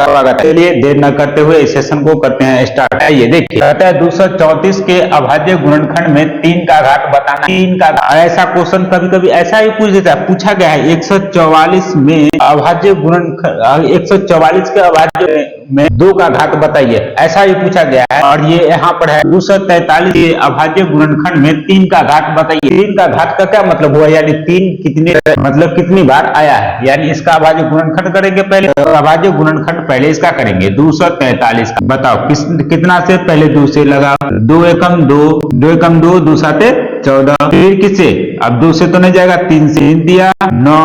स्वागत है। चलिए देर न करते हुए इस सेशन को करते हैं स्टार्ट। ये देखिए कहता है 234 के अभाज्य गुणनखंड में 3 का घात बताना। 3 का ऐसा क्वेश्चन कभी कभी ऐसा ही पूछ देता है। पूछा गया है 144 में अभाज्य गुणनखंड 144 के अभाज्य में 2 का घात बताइए, ऐसा ही पूछा गया है। और ये यहाँ पर है 243 के अभाज्य गुणनखंड में 3 का घात बताइए। 3 का घात का क्या मतलब हुआ, यानी 3 कितने मतलब कितनी बार आया है, यानी इसका अभाज्य गुणनखंड करेंगे पहले, अभाज्य गुणनखंड पहले इसका करेंगे 243 का। बताओ कितना से, पहले 2 से लगाओ, 2 एकम 2, 2 एकम 2, 2 साते 14, फिर किससे, अब 2 से तो नहीं जाएगा, 3 से 3 दिया 9,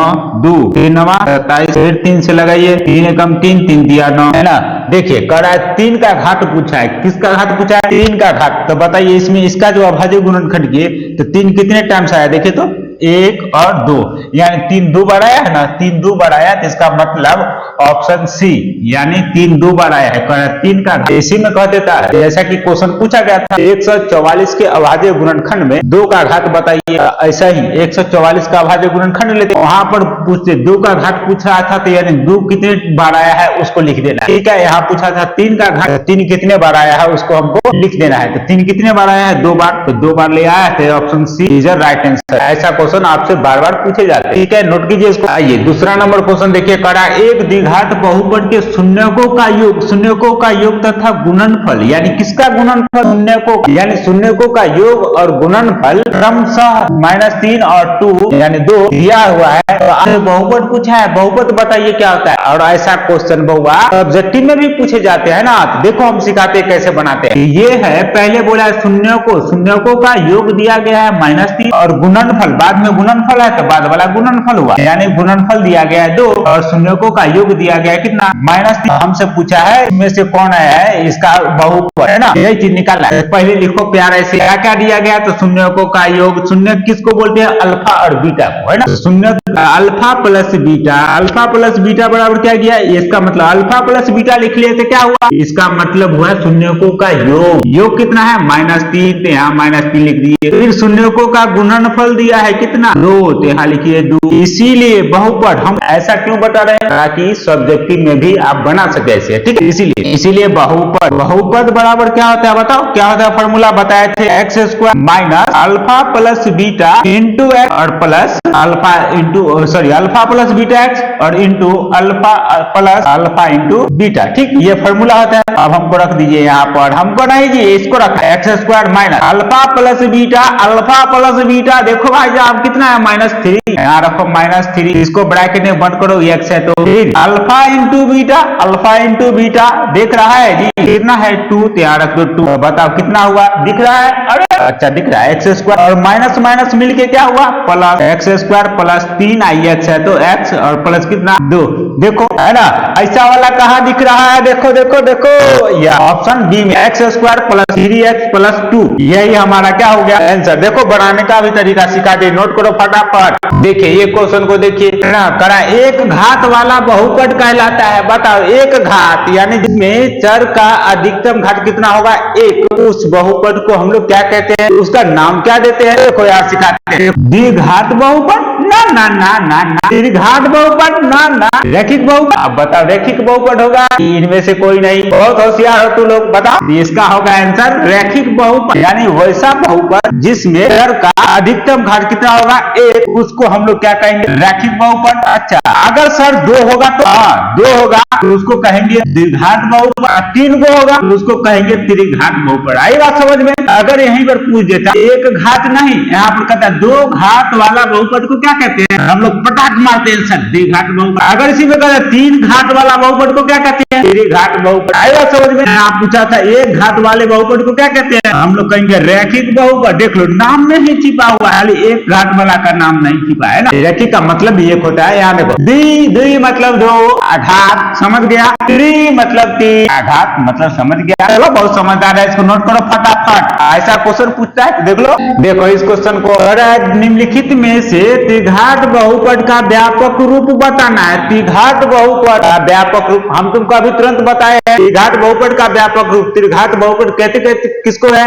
2 3 9 27, फिर 3 से लगाइए, 3 एकम 3, 3 दिया 9, है ना। देखिए करा 3 का घात पूछा है, किसका घात पूछा है, 3 का घात। तो बताइए इसमें इसका जो अभाज्य गुणनखंड किए तो 3 कितने टाइम्स आया, देखिए तो 1 और 2, यानी 3 2 बार आया है ना, 3 2 बार आया, तो इसका मतलब ऑप्शन सी, यानी 3 2 बार आया है। 3 का इसी में कह देता है, जैसा कि क्वेश्चन पूछा गया था 144 के अभाज्य गुणनखंड में 2 का घात बताइए। ऐसा ही 144 का अभाज्य गुणनखंड लेते, वहां पर पूछते 2 का घात पूछ रहा था, तो यानी 2 कितने बार आया है उसको लिख देना, ठीक है। यहाँ पूछा था 3 का घात, 3 कितने बार आया है उसको हमको लिख देना है। तो 3 कितने बार आया है, 2 बार, तो 2 बार ले आया, तो option C is right answer. ऐसा क्वेश्चन आपसे बार बार पूछे जाते हैं, ठीक है, नोट कीजिए इसको। आइए दूसरा नंबर क्वेश्चन देखिए, करा एक द्विघात बहुपद के शून्यकों का योग, शून्यकों का योग तथा गुणनफल, यानी किसका गुणनफल, शून्यकों, यानी शून्यकों का योग और गुणनफल क्रमशः -3 और 2 यानी 2 दिया हुआ है। तो आपसे बहुपद पूछा है, बहुपद बताइए क्या होता है। और ऐसा क्वेश्चन बहुआ ऑब्जेक्टिव में भी पूछे जाते हैं ना, तो देखो हम सिखाते हैं कैसे बनाते हैं। ये है पहले बोला है शून्यकों का योग दिया गया है -3 और गुणनफल, बाद में गुणनफल है तो बाद वाला गुणनफल हुआ, यानी गुणनफल दिया गया है 2 और शून्यकों का योग दिया गया है कितना, -3। हमसे पूछा है इनमें से कौन आया है इसका बहुपद, है ना, यही चीज निकालना है। पहले लिखो प्यार ऐसे, क्या क्या दिया गया, तो शून्यकों का योग, शून्य किसको बोलते हैं, अल्फा और बीटा को, है ना। शून्य alpha plus beta, alpha plus beta बराबर क्या किया, इसका मतलब अल्फा प्लस बीटा लिख लिए तो क्या हुआ, इसका मतलब हुआ शून्यकों का योग। योग कितना है -3, तो यहाँ -3 लिख दिए। फिर शून्यकों का गुणनफल दिया है कितना, 2, तो यहाँ लिखिए 2। इसीलिए बहुपद हम ऐसा क्यों बता रहे हैं, ताकि सब्जेक्टिव में भी आप बना सके ऐसे, ठीक है। इसीलिए बहुपद बराबर क्या होता है, बताओ क्या होता है, फॉर्मूला बताए थे x² minus alpha plus beta into x और plus alpha into alpha plus beta x और into alpha plus alpha into beta, ठीक, ये फॉर्मूला होता है। अब हमको रख दीजिए यहाँ पर, हमको नहीं जी इसको रखा है x² minus alpha plus beta, देखो भाई साहब कितना है -3, यहाँ रखो -3, इसको ब्रैकेट में बंद करो, x है तो अल्फा इंटू बीटा देख रहा है जी, कितना है 2, तो यहाँ रख दो 2, बताओ कितना हुआ, दिख रहा है, अरे अच्छा दिख रहा है, x² और माइनस माइनस मिलके क्या हुआ, प्लस x² प्लस 3ix है तो x और प्लस कितना 2, देखो है ना, ऐसा वाला कहाँ दिख रहा है, देखो यह ऑप्शन बी में x² प्लस 3x प्लस 2, यही हमारा क्या हो गया आंसर। देखो बनाने का भी तरीका सिखा दे, नोट करो फटाफट। देखिए ये क्वेश्चन को देखिए ना, करा एक घात वाला बहुपद कहलाता है। बताओ एक घात यानी जिसमें चर का अधिकतम घात कितना होगा, 1, उस बहुपद को हम लोग क्या कहते हैं, उसका नाम क्या देते हैं, देखो यार सिखाते हैं। द्विघात बहुपद ना, त्रिघात बहुपद ना, रैखिक बहुपद। अब बताओ रैखिक बहुपद होगा, इनमें से कोई नहीं, बहुत होशियार हो तू लोग, बताओ इसका होगा आंसर रैखिक बहुपद, यानी वैसा बहुपद जिसमें चर का अधिकतम घात कितना होगा, 1, उसको हम लोग क्या कहेंगे, रैखिक बहुपद। अच्छा अगर सर 2 होगा तो 2 होगा तो उसको कहेंगे द्विघात बहुपद, 3 को होगा तो उसको कहेंगे त्रिघात बहुपद। आई बात समझ में। अगर यहीं पर पूछ देता एक घात नहीं, यहाँ पर कहता है 2 घात वाला बहुपद को क्या कहते हैं, हम लोग पटाख मारते हैं सर, द्विघात बहुपद। अगर इसी में कहता 3 घात वाला बहुपद को क्या कहते हैं, त्रिघात बहुपद। आई बात समझ में। आप पूछा था 1 घात वाले बहुपद को क्या कहते हैं, हम लोग कहेंगे रैखिक बहुपद। देख लो नाम में ही छिपा हुआ है, 1 घात वाला का नाम नहीं छिपा है ना। रैखिक का मतलब एक होता है, यहाँ देखो द्वि मतलब 2, आघात समझ गया, त्रि मतलब 3, आघात मतलब समझ गया। चलो बहुत समझदार है, इसको नोट करो फटाफट। ऐसा क्वेश्चन पूछता है, देख लो, देखो इस क्वेश्चन को, निम्नलिखित में से त्रिघात बहुपद का व्यापक रूप बताना है। त्रिघात बहुपद का व्यापक रूप हम तुमको अभी तुरंत बताए हैं, त्रिघात बहुपद का व्यापक रूप, त्रिघात बहुपद कहते कहते किसको है?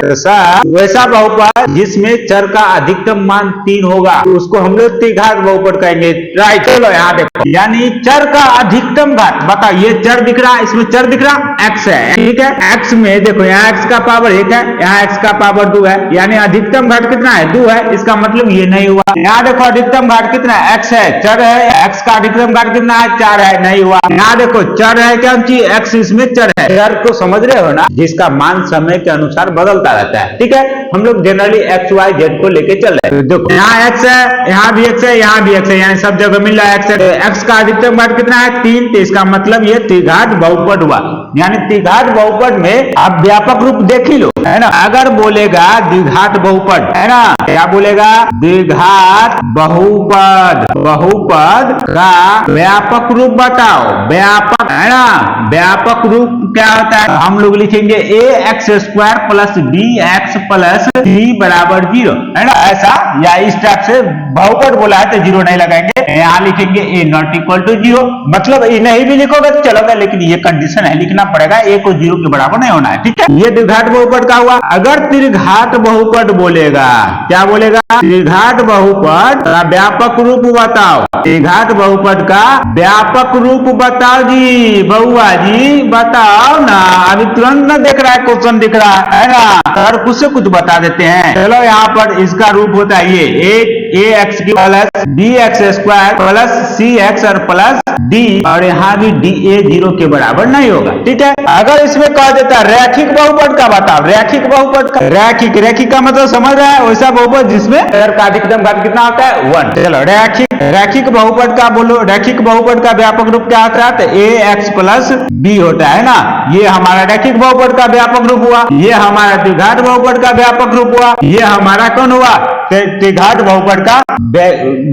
वैसा बहुपद जिसमें चर का अधिकतम मान 3 होगा तो उसको हम लोग त्रिघात बहुपद कहेंगे। राइट, चलो यहाँ देखो, यानी चर का अधिकतम घात, बताओ ये चर दिख रहा है, इसमें चर दिख रहा x है, ठीक है। x में देखो यहाँ x का पावर 1 है, यहाँ x का पावर 2 है, यानी अधिकतम घात कितना है? 2 है। इसका मतलब ये नहीं हुआ। यहाँ देखो अधिकतम घात कितना है? x है, चर है, x का अधिकतम घात कितना है? 4 है, नहीं हुआ। यहाँ देखो चर है, क्या चीज? x, इसमें चर है। चर को समझ रहे हो ना, जिसका मान समय के अनुसार बदलता रहता है, ठीक है। हम लोग जनरली x y z को लेके चल रहे हैं। देखो यहाँ x है, यहाँ भी x है, यहाँ भी x है, यानी सब जगह मिल रहा है x है। x का अधिकतम घात कितना है? 3, तो इसका मतलब ये त्रिघात बहुपद हुआ। यानी त्रिघात बहुपद में आप व्यापक रूप देख ही लो, है ना। अगर बोलेगा द्विघात बहुपद, है ना, क्या बोलेगा? द्विघात बहुपद, बहुपद का व्यापक रूप बताओ। व्यापक, है ना, व्यापक रूप क्या होता है? हम लोग लिखेंगे ax² plus bx plus c बराबर 0, है ना, ऐसा, या इस टाइप से बहुपद बोला है तो 0 नहीं लगाएंगे, यहाँ लिखेंगे a नॉट इक्वल टू 0। मतलब ये नहीं भी लिखोगे तो चलोगे, लेकिन ये कंडीशन है, लिखना पड़ेगा, a को 0 के बराबर नहीं होना है, ठीक है। ये द्विघात बहुपद का हुआ। अगर त्रिघात बहुपद बोलेगा, क्या बोलेगा? त्रिघात बहुपद का व्यापक रूप बताओ। त्रिघात बहुपद का व्यापक रूप बताओ जी, बउआ जी बताओ ना। अभी तुरंत न देख रहा है, क्वेश्चन दिख रहा है ना, सर कुछ से कुछ बता देते हैं। चलो यहाँ पर इसका रूप होता है ये ax plus bx² plus cx और प्लस d, और यहाँ भी da 0 के बराबर नहीं होगा, ठीक है। अगर इसमें कह देता है रैखिक बहुपद का बताओ, रैखिक बहुपद का, रैखिक, रैखिक का मतलब समझ रहा है, वैसा बहुपद जिसमें चर का अधिकतम घात कितना होता है? 1। चलो रैखिक, रैखिक बहुपद का बोलो। रैखिक बहुपद का व्यापक रूप क्या होता है? तो ax प्लस b होता है ना। ये हमारा रैखिक बहुपद का व्यापक रूप हुआ। ये हमारा द्विघात बहुपद का व्यापक रूप हुआ। ये हमारा कौन हुआ? त्रिघात बहुपद का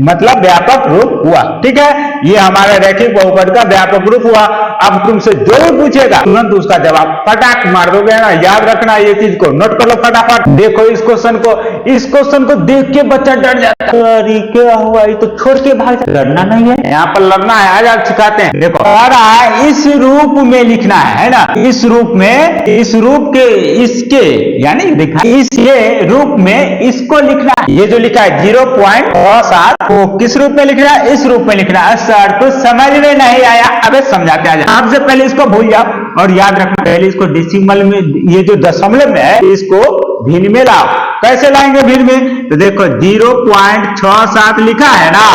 मतलब व्यापक रूप हुआ, ठीक है। ये हमारा रैखिक बहुपद का व्यापक रूप हुआ। अब तुमसे जो भी पूछेगा तुरंत उसका जवाब फटाक मार दोगे ना। याद रखना ये चीज को, नोट कर लो फटाफट। देखो इस क्वेश्चन को, इस क्वेश्चन को देख के बच्चा डर जाता है, अरे क्या हुआ, ये तो छोड़ के भाग जाता। डरना नहीं है, यहाँ पर लड़ना है। आज आप सिखाते हैं। देखो आ रहा है, इस रूप में लिखना है ना, इस रूप में, इस रूप के, इसके, यानी देखा इसके रूप में इसको लिखना है। ये जो लिखा है 0.7 वो किस रूप में लिख रहा है? इस रूप में लिखना है। सर तो समझ में नहीं आया, अबे समझाते आ। आपसे पहले इसको भूल जाओ और याद रखना, पहले इसको डेसिमल में, ये जो दशमलव में है इसको भिन्न में लाओ। कैसे लाएंगे भिन्न में? तो देखो 0.67 लिखा है ना,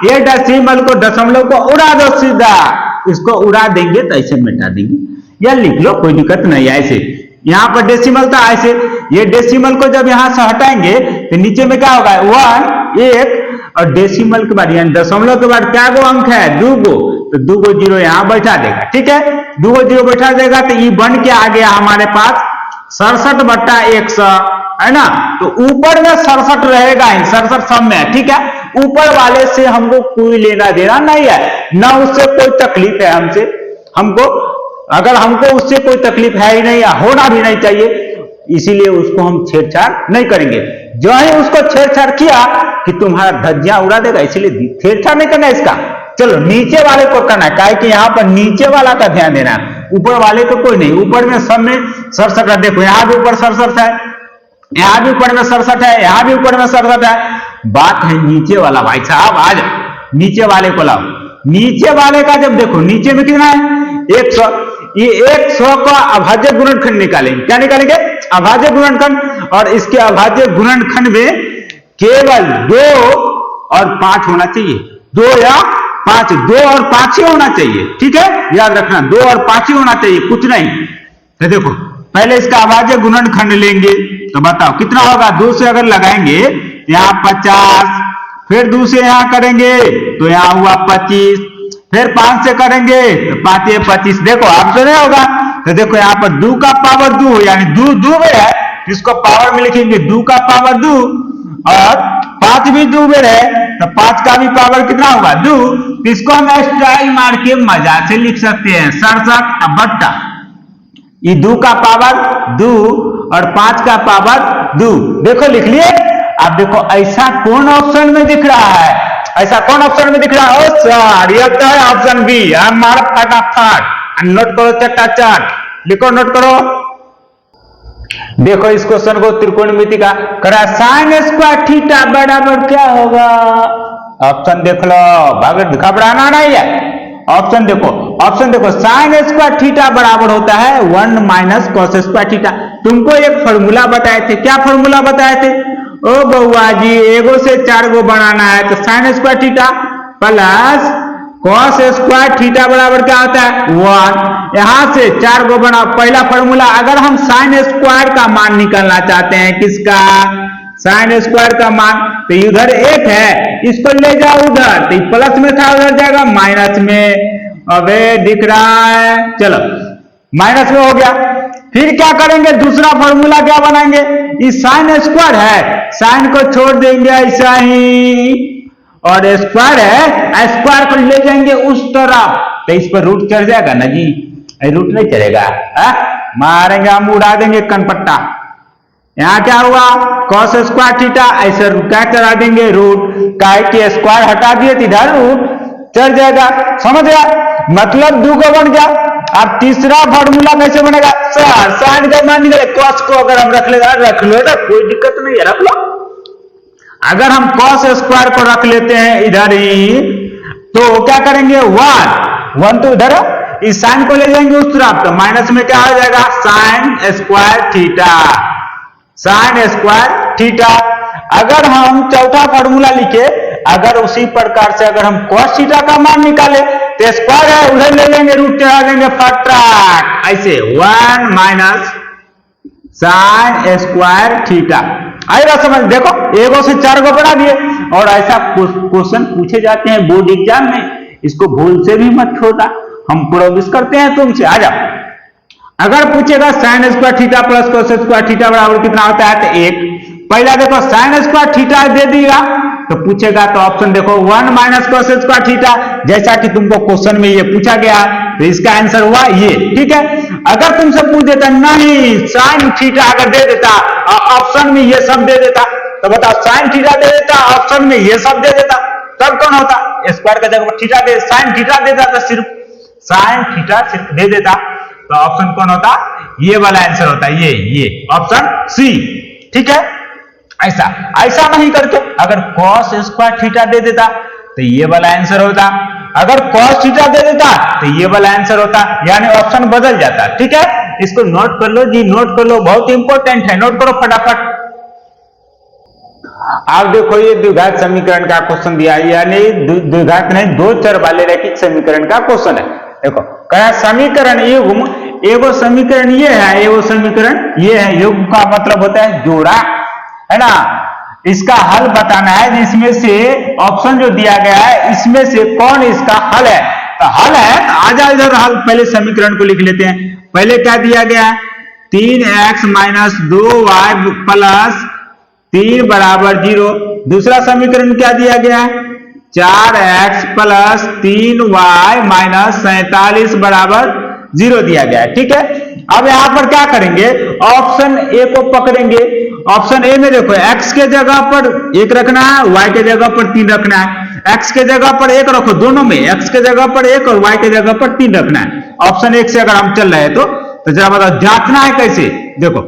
ये डेसिमल को, दशमलव को उड़ा दो सीधा। इसको उड़ा देंगे तो ऐसे मिटा देंगे, या लिख लो, कोई दिक्कत नहीं है। ऐसे यहाँ पर डेसिमल था, ऐसे ये डेसिमल को जब यहाँ से हटाएंगे तो नीचे में क्या होगा? 1, 1, और डेसिमल के बाद यानी दशमलव के बाद क्या गो अंक है? 2 गो, तो 2 गो 0 यहाँ बैठा देगा, ठीक है। 2 गो 0 बैठा देगा तो ये बन के आ गया हमारे पास 67/100, है ना। तो ऊपर में 67 रहेगा ही, 67 सब में है, ठीक है। ऊपर वाले से हमको कोई लेना देना नहीं है, ना उससे कोई तकलीफ है हमसे, हमको, अगर हमको उससे कोई तकलीफ है ही नहीं या होना भी नहीं चाहिए, इसीलिए उसको हम छेड़छाड़ नहीं करेंगे। जो ही उसको छेड़छाड़ किया कि तुम्हारा धज्जियां उड़ा देगा, इसलिए छेड़छाड़ नहीं करना इसका। चलो नीचे वाले को करना है, काहे कि यहाँ पर नीचे वाला का ध्यान देना है, ऊपर वाले को कोई नहीं। ऊपर में सब में 67 है, देखो यहाँ भी ऊपर 67 है, यहाँ भी ऊपर में 67 है, यहाँ भी ऊपर में 67 है। बात है नीचे वाला, भाई साहब आज नीचे वाले को लाओ। नीचे वाले का जब देखो नीचे में कितना है? 100। ये 100 का अभाज्य गुणनखंड निकालेंगे। क्या निकालेंगे? अभाज्य गुणनखंड। और इसके अभाज्य गुणनखंड में केवल 2 और 5 होना चाहिए। 2 या 5, 2 और 5 ही होना चाहिए, ठीक है। याद रखना 2 और 5 ही होना चाहिए, कुछ नहीं। तो देखो पहले इसका अभाज्य गुणनखंड लेंगे तो बताओ कितना होगा? 2 से अगर लगाएंगे यहाँ 50, फिर 2 से यहाँ करेंगे तो यहाँ हुआ 25, फिर 5 से करेंगे तो 5 या 25। देखो आप तो नहीं होगा, तो देखो यहाँ पर 2 का पावर 2 यानी 2 में है, इसको पावर में लिखेंगे 2 का पावर 2, और 5 भी 2 में है तो 5 का भी पावर कितना होगा? 2। इसको हम स्टाइल मार के मजा से लिख सकते हैं 67 बट्टा ये 2 का पावर 2 और 5 का पावर 2। देखो लिख लिए। अब देखो ऐसा कौन ऑप्शन में दिख रहा है? ऐसा कौन ऑप्शन में दिख रहा है? सर ये तो है ऑप्शन बी। हमारा फटाफट नोट करो चटाचट। लिखो, नोट करो। देखो इस क्वेश्चन को त्रिकोणमिति का करा, साइन स्क्वायर थीटा बराबर क्या होगा? ऑप्शन देख लो, घबराना नहीं है। ऑप्शन देखो, साइन स्क्वायर थीटा बराबर होता है 1 माइनस कॉस स्क्वायर थीटा। तुमको एक फॉर्मूला बताए थे, क्या फॉर्मूला बताए थे? ओ बउआ जी, एगो से 4 गो बनाना है तो sine square theta plus cos square theta बराबर क्या होता है? 1। यहां से 4 गो बना, पहला फॉर्मूला। अगर हम साइन स्क्वायर का मान निकालना चाहते हैं, किसका? साइन स्क्वायर का मान, तो इधर 1 है, इसको ले जाओ उधर, तो प्लस में था उधर जाएगा माइनस में। अबे दिख रहा है, चलो माइनस में हो गया। फिर क्या करेंगे? दूसरा फॉर्मूला क्या बनाएंगे? इस साइन स्क्वायर है, साइन को छोड़ देंगे ऐसा ही, और स्क्वायर है, स्क्वायर को ले जाएंगे उस तरफ, तो इस पर रूट चढ़ जाएगा ना जी? रूट नहीं चढ़ेगा, मारेंगे हम, उड़ा देंगे कनपट्टा। यहाँ क्या हुआ? कॉस स्क्वायर थीटा, ऐसे क्या चढ़ा देंगे? रूट। काय के स्क्वायर हटा दिए तो इधर रूट चढ़ जाएगा। समझ गया? मतलब 2 को बन गया। अब तीसरा फॉर्मूला कैसे बनेगा? साइन का मान निकले, कॉस को अगर हम रख लो तो कोई दिक्कत नहीं है, रख लो। अगर हम कॉस स्क्वायर को रख लेते हैं इधर ही, तो क्या करेंगे? 1 तो इधर, इस साइन को ले जाएंगे उस तरफ, तो माइनस में क्या हो जाएगा? Sine square theta, sine square theta. अगर हम चौथा फॉर्मूला लिखे, अगर उसी प्रकार से अगर हम कॉस थीटा का मान निकाले, तो स्क्वायर है उधर ले लेंगे, रूट चढ़ा देंगे फटाक, ऐसे 1 माइनस साइन स्क्वायर थीटा। आएगा समझ? देखो एगो से 4 गो बना दिए, और ऐसा क्वेश्चन पूछे जाते हैं बोर्ड एग्जाम में, इसको भूल से भी मत छोड़ना, हम प्रोमिस करते हैं तुमसे। आ जाओ, अगर पूछेगा sine square theta plus cos square theta बराबर कितना होता है, तो 1। पहला देखो साइन स्क्वायर थीटा दे दिया, तो पूछेगा तो ऑप्शन देखो 1 माइनस कॉस स्क्वायर थीटा, जैसा कि तुमको क्वेश्चन में ये पूछा गया, तो इसका आंसर हुआ ये। ठीक है, अगर तुमसे पूछ देता नहीं साइन थीटा अगर दे देता और ऑप्शन में ये सब दे देता, तो बताओ साइन थीटा दे देता, ऑप्शन में ये सब दे देता, तब कौन होता? स्क्वायर का जगह थीटा दे, साइन थीटा देता, तो सिर्फ साइन थीटा सिर्फ दे देता, तो ऑप्शन कौन होता? ये वाला आंसर होता है, ये ऑप्शन सी। ठीक है, ऐसा नहीं करके अगर कॉस स्क्वायर थीटा दे देता तो ये वाला आंसर होता, अगर कॉस थीटा दे देता तो ये वाला आंसर होता, यानी ऑप्शन बदल जाता। ठीक है, इसको नोट कर लो जी, नोट कर लो, बहुत इंपॉर्टेंट है, नोट करो फटाफट। आप देखो ये द्विघात समीकरण का क्वेश्चन दिया, यानी द्विघात नहीं, 2 चर वाले रैखिक समीकरण का क्वेश्चन है। देखो क्या समीकरण युग्म, एगो समीकरण ये है, एगो समीकरण ये है। युग्म का मतलब होता है जोड़ा, है ना? इसका हल बताना है, जिसमें से ऑप्शन जो दिया गया है इसमें से कौन इसका हल है, तो हल है तो आ जाए इधर हल। पहले समीकरण को लिख लेते हैं। पहले क्या दिया गया है? 3x माइनस 2y प्लस 3 बराबर 0। दूसरा समीकरण क्या दिया गया है? 4x प्लस 3y माइनस 47 बराबर 0 दिया गया है। ठीक है, अब यहां पर क्या करेंगे? ऑप्शन ए को पकड़ेंगे। ऑप्शन ए में देखो x के जगह पर 1 रखना है, y के जगह पर 3 रखना है। x के जगह पर 1 रखो, दोनों में x के जगह पर 1 और y के जगह पर 3 रखना है। ऑप्शन 1 से अगर हम चल रहे हैं तो जरा बताओ जांचना है कैसे? देखो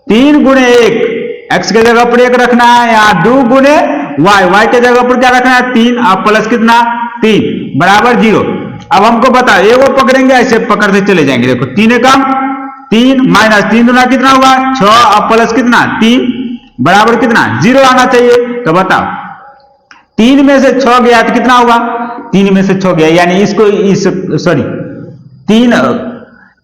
3 गुणे 1, x के जगह पर 1 रखना है, यहाँ 2 गुणे y के जगह पर क्या रखना है? 3, अब प्लस कितना? 3 बराबर 0। अब हमको बता, ये वो पकड़ेंगे, ऐसे पकड़ते चले जाएंगे। देखो 3 कम 3 माइनस 3 दूना कितना हुआ? 6, अब प्लस कितना? 3 बराबर कितना? 0 आना चाहिए। तो बताओ 3 में से 6 गया तो कितना हुआ? 3 में से 6 गया, यानी इसको सॉरी 3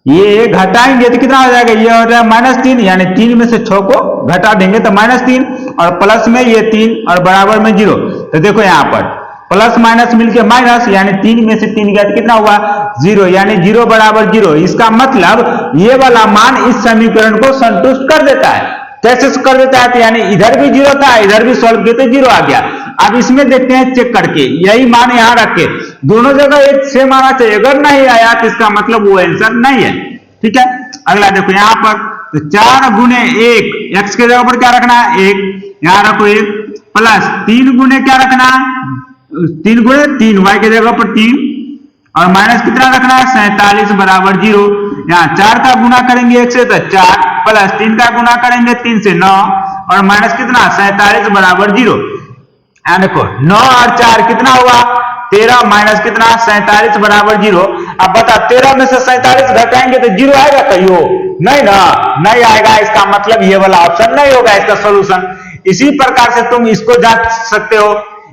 ये घटाएंगे तो कितना हो जाएगा? ये हो जाएगा -3, यानी 3 में से 6 को घटा देंगे तो -3, और प्लस में ये 3 और बराबर में 0। तो देखो यहाँ पर प्लस माइनस मिलके माइनस, यानी 3 में से 3 गया तो कितना हुआ? 0, यानी 0 बराबर 0। इसका मतलब ये वाला मान इस समीकरण को संतुष्ट कर देता है। कैसे कर देता है? तो यानी इधर भी 0 था, इधर भी सॉल्व किए तो 0 आ गया। अब इसमें देखते हैं चेक करके, यही मान यहां रख के दोनों जगह एक सेम आना चाहिए। अगर नहीं आया तो इसका मतलब वो आंसर नहीं है। ठीक है, अगला देखो यहाँ पर, तो 4 गुणे 1, x के जगह पर क्या रखना है? 1, यहां रखो 1, प्लस 3 गुणे क्या रखना है? 3 गुणे 3, y के जगह पर 3, और माइनस कितना रखना है? 47 बराबर 0। यहाँ 4 का गुना करेंगे 1 से तो 4 प्लस 3 का गुना करेंगे 3 से 9 और माइनस कितना 47 बराबर 0। यहाँ देखो 9 और 4 कितना हुआ 13 माइनस कितना 47 बराबर 0। अब बता 13 में से 47 घटाएंगे तो 0 आएगा कहियो नहीं ना, नहीं आएगा। इसका मतलब ये वाला ऑप्शन नहीं होगा इसका सोल्यूशन। इसी प्रकार से तुम इसको जांच सकते हो,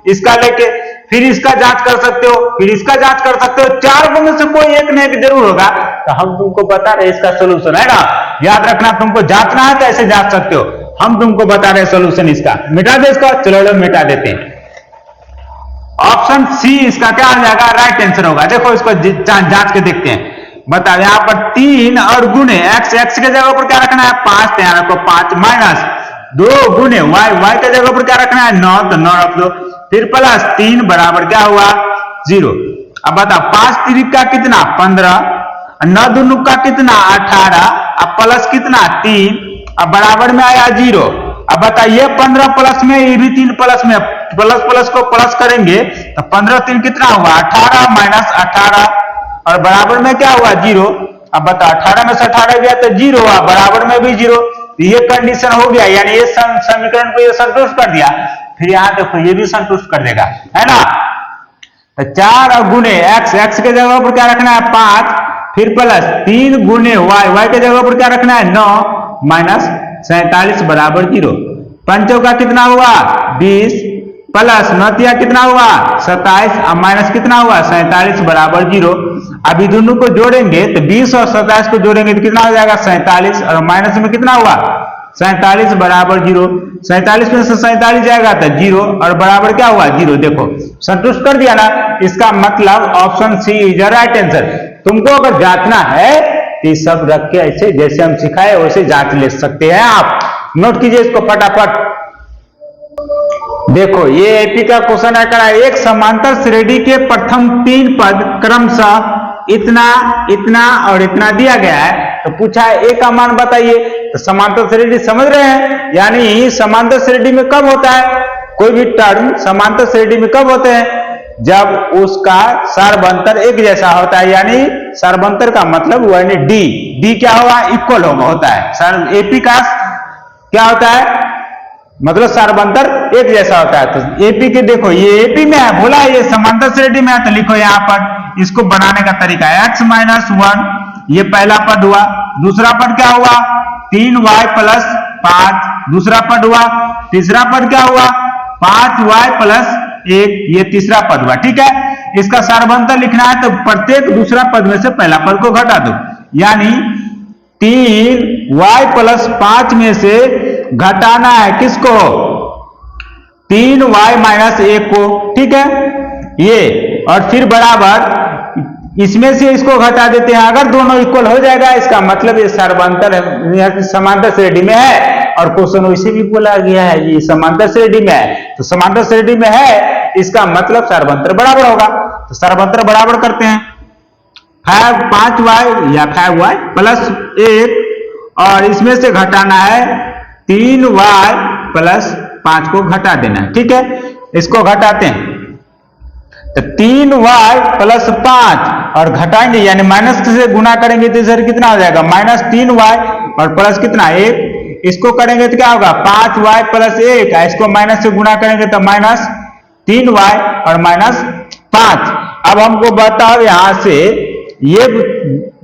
इसका लेके फिर इसका जांच कर सकते हो, फिर इसका जांच कर सकते हो। 4 में से कोई एक नहीं जरूर होगा। तो हम तुमको बता रहे इसका सोल्यूशन है ना, याद रखना। तुमको जांचना है तो ऐसे जांच सकते हो। हम तुमको बता रहे सोल्यूशन इसका। मिटा दे इसका, चलो मिटा देते हैं। ऑप्शन सी इसका क्या आ जाएगा, राइट आंसर होगा। देखो इसको जांच के देखते हैं। बताओ यहाँ पर 3 और गुने x के जगह पर क्या रखना है 5, यहाँ रखो 5 माइनस 2 गुने y के जगह पर क्या रखना है 9, तो 9 रख दो। फिर प्लस 3 बराबर क्या हुआ 0। अब बताओ 5 3 का कितना 15, 9 दूनी का कितना 18, अब प्लस कितना 3, अब बराबर में आया 0। अब बताइए 15 प्लस में, ये भी 3 प्लस में, प्लस प्लस को प्लस करेंगे तो 15 3 कितना हुआ 18 माइनस 18 और बराबर में क्या हुआ 0। अब बता 18 में से 18 गया तो 0 हुआ, बराबर में भी 0। ये कंडीशन हो गया, यानी ये समीकरण को ये संतुष्ट कर दिया। फिर यहाँ देखो ये भी संतुष्ट कर देगा, है ना। तो 4 और गुने x के जगह पर क्या रखना है 5, फिर प्लस 3 गुने y के जगह पर क्या रखना है 9 माइनस 47 बराबर 0। पंचों का कितना हुआ 20 प्लस 9 कितना हुआ 27 और माइनस कितना हुआ 47 बराबर 0। अभी दोनों को जोड़ेंगे तो 20 और 27 को जोड़ेंगे तो कितना हो जाएगा 47 और माइनस में कितना हुआ 47 बराबर 0। 47 में से 47 जाएगा तो 0 और बराबर क्या हुआ 0। देखो संतुष्ट कर दिया ना। इसका मतलब option C is right answer. तुमको अगर जांचना है तो सब रख के ऐसे जैसे हम सिखाए वैसे जांच ले सकते हैं। आप नोट कीजिए इसको फटाफट। देखो ये एपी का क्वेश्चन है, करा एक समांतर श्रेणी के प्रथम 3 पद क्रमशः इतना इतना और इतना दिया गया है। तो पूछा है ए का मान बताइए। तो समांतर श्रेणी समझ रहे हैं, यानी समांतर श्रेणी में कब होता है कोई भी टर्म, समांतर श्रेणी में कब होते हैं जब उसका सारबंतर एक जैसा होता है। यानी सारबंतर का मतलब हुआ डी क्या होगा इक्वल होता है। एपी का क्या होता है मतलब सारबंतर एक जैसा होता है। तो एपी के देखो ये एपी में है, बोला ये समांतर श्रेणी में है। तो लिखो यहाँ पर इसको बनाने का तरीका है x माइनस 1, ये पहला पद हुआ। दूसरा पद क्या हुआ 3y प्लस 5, दूसरा पद हुआ। तीसरा पद क्या हुआ 5y प्लस 1, ये तीसरा पद हुआ। ठीक है, इसका सारबंतर लिखना है तो प्रत्येक दूसरा पद में से पहला पद को घटा दो। यानी 3y प्लस 5 में से घटाना है किसको 3y माइनस 1 को। ठीक है ये, और फिर बराबर इसमें से इसको घटा देते हैं। अगर दोनों इक्वल हो जाएगा इसका मतलब ये सारबंतर समांतर श्रेणी में है। और क्वेश्चन वैसे भी बोला गया है ये समांतर श्रेणी में है। तो समांतर श्रेणी में है इसका मतलब सारबंतर बराबर होगा। तो सारबंतर बराबर करते हैं 5y या 5y प्लस 1 और इसमें से घटाना है 3y प्लस 5 को घटा देना है। ठीक है, इसको घटाते हैं तो 3y प्लस 5 और घटाएंगे यानी माइनस से गुना करेंगे तो इधर कितना हो जाएगा माइनस 3y और प्लस कितना 1। इसको करेंगे तो क्या होगा 5y प्लस 1, इसको माइनस से गुना करेंगे तो माइनस 3y और माइनस 5। अब हमको बताओ यहां से ये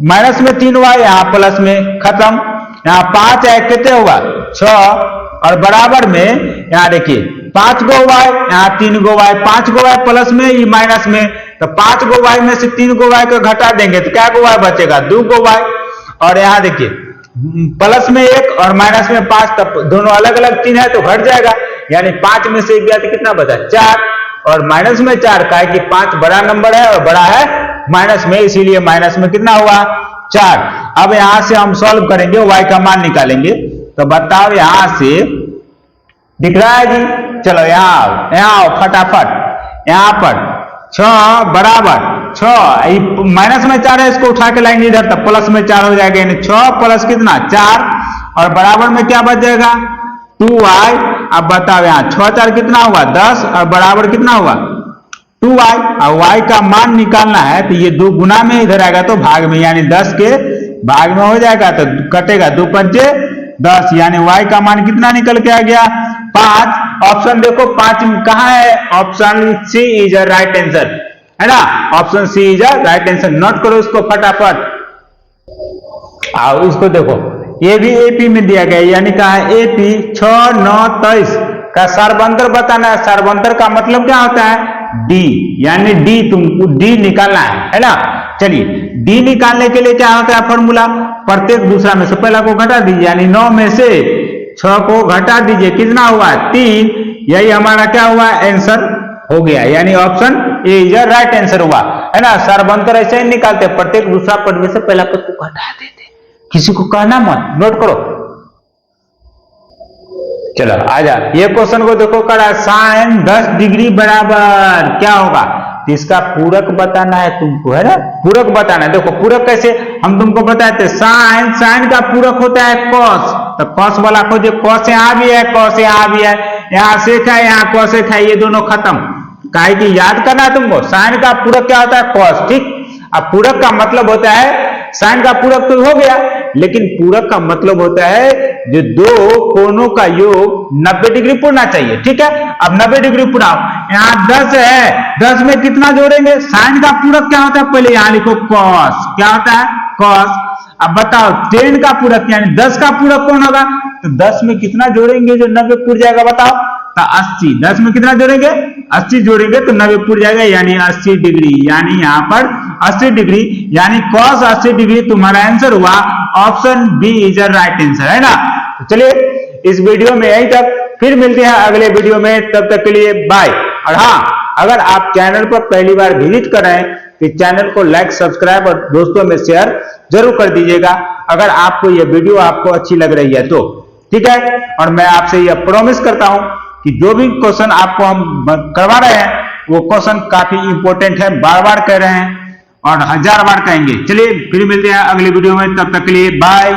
माइनस में 3y यहां प्लस में खत्म, यहाँ 5 है कितने हुआ 6 और बराबर में यहाँ देखिए 5 गो y यहाँ 3 गो y, 5 गो y प्लस में ये माइनस में। तो 5 गो y में से 3 गो y को घटा देंगे तो क्या गो y बचेगा 2 गो y। और यहाँ देखिए प्लस में 1 और माइनस में 5, तब दोनों अलग अलग चिन्ह है तो घट जाएगा। यानी 5 में से 1 गया तो कितना बचा 4 और माइनस में 4 का है कि 5 बड़ा नंबर है और बड़ा है माइनस में, इसीलिए माइनस में कितना हुआ 4। अब यहां से हम सॉल्व करेंगे y का मान निकालेंगे। तो बताओ यहां से दिख रहा है जी, चलो यहाँ फटाफट यहाँ पर 6 बराबर 6 माइनस में 4 है, इसको उठा के लाएंगे इधर तब प्लस में 4 हो जाएगा। यानी 6 प्लस कितना 4 और बराबर में क्या बच जाएगा 2y। अब बताओ यहाँ 6 4 कितना हुआ 10 और बराबर कितना हुआ 2y। और y का मान निकालना है तो ये 2 गुना में इधर आएगा तो भाग में, यानी 10 के भाग में हो जाएगा तो कटेगा 2 पंचे 10, यानी y का मान कितना निकल के आ गया 5। ऑप्शन देखो 5 कहाँ है, option C is a right answer, है ना, option C is a right answer. Note करो इसको फटाफट। आओ इसको देखो, ये भी एपी में दिया गया, यानी कहा है एपी 6, 9, 23 का सर्वांतर बताना है। सर्वांतर का मतलब क्या होता है डी, यानी डी तुमको डी निकालना है ना। चलिए डी निकालने के लिए क्या होता है फॉर्मूला, प्रत्येक दूसरा में से पहला को घटा दीजिए, यानी 9 में से 6 को घटा दीजिए, कितना हुआ 3, यही हमारा क्या हुआ आंसर हो गया, यानी option A is right answer हुआ, है ना। सर्वांतर ऐसे ही निकालते, प्रत्येक दूसरा पद में से पहला पद को घटा देते, किसी को कहना मत, नोट करो। चलो आजा, ये क्वेश्चन को देखो, करा साइन 10 डिग्री बराबर क्या होगा, तो इसका पूरक बताना है तुमको, है ना, पूरक बताना है। देखो पूरक कैसे, हम तुमको बताए थे साइन, साइन का पूरक होता है कॉस, तो कॉस वाला खोजे, कॉस यहां भी है, कॉस यहां भी है, यहां सेक है, यहां कॉसेक है, ये दोनों खत्म, काहे कि याद करना है तुमको, साइन का पूरक क्या होता है कॉस, ठीक। अब पूरक का मतलब होता है, साइन का पूरक तो हो गया, लेकिन पूरक का मतलब होता है जो दो कोणों का योग 90 डिग्री पूरना चाहिए, ठीक है। अब 90 डिग्री पूरा, यहाँ 10 है, 10 में कितना जोड़ेंगे, साइन का पूरक क्या होता है, पहले यहां लिखो कॉस, क्या होता है कॉस। अब बताओ 10 का पूरक यानी 10 का पूरक कौन होगा, तो 10 में कितना जोड़ेंगे जो 90 पूर जाएगा, बताओ, तो 80, 10 में कितना जोड़ेंगे 80 जोड़ेंगे तो 90 पूर जाएगा, यानी 80 डिग्री, यानी यहाँ पर 80 डिग्री, यानी cos 80 डिग्री तुम्हारा आंसर हुआ, option B is a right answer, है ना। तो चलिए इस वीडियो में यहीं तक, फिर मिलते हैं अगले वीडियो में, तब तक के लिए बाय। और हाँ, अगर आप चैनल पर पहली बार विजिट कर रहे हैं तो चैनल को लाइक, सब्सक्राइब और दोस्तों में शेयर जरूर कर दीजिएगा, अगर आपको यह वीडियो आपको अच्छी लग रही है तो, ठीक है। और मैं आपसे यह प्रॉमिस करता हूं कि जो भी क्वेश्चन आपको हम करवा रहे हैं वो क्वेश्चन काफी इंपॉर्टेंट है, बार बार कह रहे हैं और 1000 बार कहेंगे। चलिए फिर मिलते हैं अगले वीडियो में, तब तक के लिए बाय।